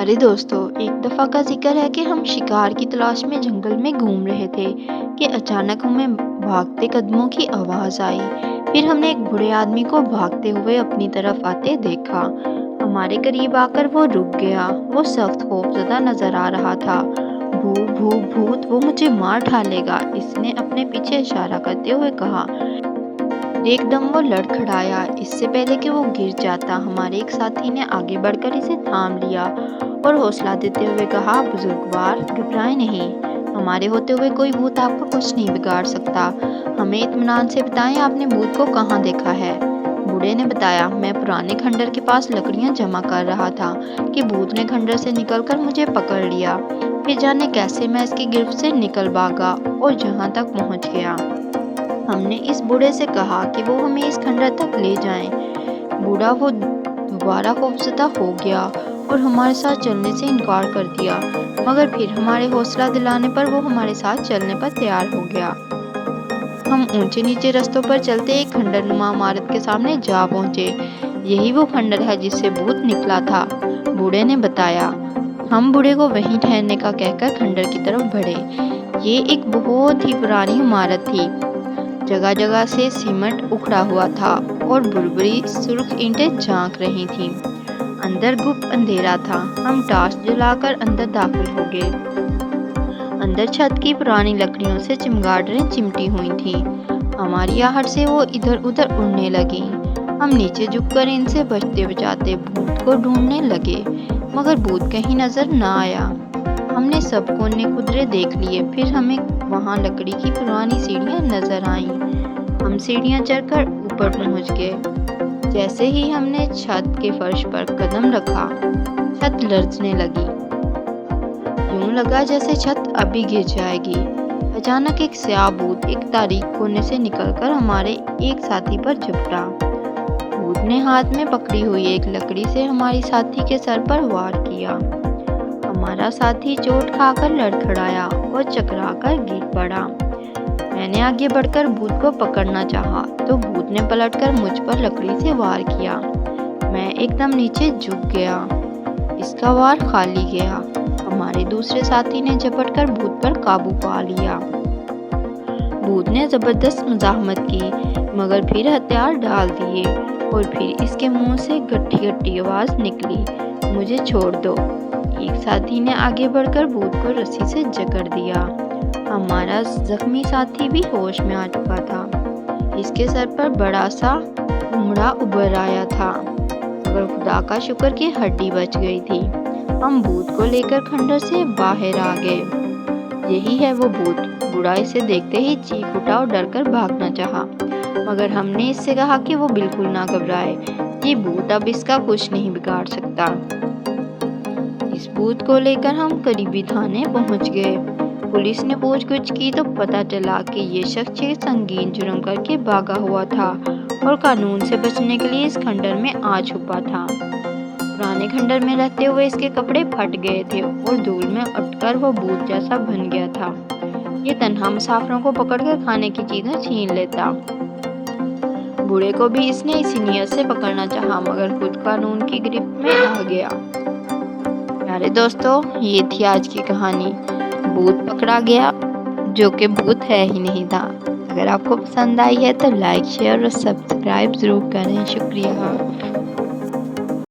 प्यारे दोस्तों, एक दफ़ा का जिक्र है कि हम शिकार की तलाश में जंगल में घूम रहे थे कि अचानक हमें भागते कदमों की आवाज़ आई। फिर हमने एक बूढ़े आदमी को भागते हुए अपनी तरफ आते देखा। हमारे करीब आकर वो रुक गया। वो सख्त खौफजदा नजर आ रहा था। भूत, वो मुझे मार डालेगा, इसने अपने पीछे इशारा करते हुए कहा। एकदम वो लड़खड़ाया। इससे पहले कि वो गिर जाता, हमारे एक साथी ने आगे बढ़कर इसे थाम लिया और हौसला देते हुए कहा, बुजुर्गवार, घबराएं नहीं, हमारे होते हुए कोई भूत आपका कुछ नहीं बिगाड़ सकता। हमें इत्मीनान से बताएं, आपने भूत को कहाँ देखा है? बूढ़े ने बताया, मैं पुराने खंडर के पास लकड़ियां जमा कर रहा था कि भूत ने खंडर से निकलकर मुझे पकड़ लिया। फिर जाने कैसे मैं इसकी गिरफ्त से निकल भागा और जहाँ तक पहुँच गया। हमने इस बूढ़े से कहा कि वो हमें इस खंडर तक ले जाएं। बूढ़ा वो दोबारा खौफजदा हो गया और हमारे साथ चलने से इनकार कर दिया, मगर फिर हमारे हौसला दिलाने पर वो हमारे साथ चलने पर तैयार हो गया। हम ऊंचे नीचे रास्तों पर चलते एक खंडरनुमा इमारत के सामने जा पहुंचे। यही वो खंडर है जिससे भूत निकला था, बूढ़े ने बताया। हम बूढ़े को वहीं ठहरने का कहकर खंडर की तरफ बढ़े। ये एक बहुत ही पुरानी इमारत थी। जगह जगह से सीमेंट उखड़ा हुआ था और बुरबुरी सुर्ख ईंटें झांक रही थीं। अंदर गुप्त अंधेरा था। हम टार्च जलाकर अंदर दाखिल हो गए। अंदर छत की पुरानी लकड़ियों से चिमगादड़ें चिमटी हुई थीं। हमारी आहट से वो इधर उधर उड़ने लगी। हम नीचे झुककर इनसे बचते बचाते भूत को ढूंढने लगे, मगर भूत कहीं नजर न आया। हमने सब कोने कुदरे देख लिए। फिर हमें वहाँ लकड़ी की पुरानी सीढ़ियाँ नजर आईं। हम सीढ़ियाँ चढ़कर ऊपर पहुँच गए। जैसे ही हमने छत के फर्श पर कदम रखा, छत लरजने लगी। यूं लगा जैसे छत अभी गिर जाएगी। अचानक एक स्याह भूत एक तारीक कोने से निकलकर हमारे एक साथी पर झपटा। भूत ने हाथ में पकड़ी हुई एक लकड़ी से हमारी साथी के सर पर वार किया। हमारा साथी चोट खाकर लड़खड़ाया और चकराकर गिर पड़ा। मैंने आगे बढ़कर भूत को पकड़ना चाहा तो भूत ने पलटकर मुझ पर लकड़ी से वार किया। मैं एकदम नीचे झुक गया। इसका वार खाली गया। हमारे दूसरे साथी ने झपटकर भूत पर काबू पा लिया। भूत ने जबरदस्त मुजाहमत की, मगर फिर हथियार डाल दिए और फिर इसके मुंह से गट्टी गट्टी आवाज निकली, मुझे छोड़ दो। एक साथी ने आगे बढ़कर भूत को रस्सी से जकड़ दिया। हमारा जख्मी साथी भी होश में आ चुका था। इसके सर पर बड़ा सा घुंघरा उभर आया था, मगर खुदा का शुक्र कि हड्डी बच गई थी। हम भूत को लेकर खंडर से बाहर आ गए। यही है वो भूत। बूढ़ा इसे देखते ही चीख उठा और डरकर भागना चाहा, मगर हमने इससे कहा कि वो बिल्कुल ना घबराए। ये भूत अब इसका कुछ नहीं बिगाड़ सकता। इस भूत को लेकर हम करीबी थाने पहुंच गए। पुलिस ने पूछगछ की तो पता चला कि ये शख्स संगीन जुर्म करके भागा हुआ था और कानून से बचने के लिए इस खंडर में आ छुपा था। पुराने खंडर में रहते हुए इसके कपड़े फट गए थे और धूल में अटकर वो भूत जैसा बन गया था। ये तन्हा मुसाफिरों को पकड़कर खाने की चीजें छीन लेता। बूढ़े को भी इसने इसी नियत से पकड़ना चाहा, मगर खुद कानून की गिरफ्त में आ गया। प्यारे दोस्तों, ये थी आज की कहानी। भूत पकड़ा गया, जो कि भूत है ही नहीं था। अगर आपको पसंद आई है तो लाइक, शेयर और सब्सक्राइब जरूर करें। शुक्रिया।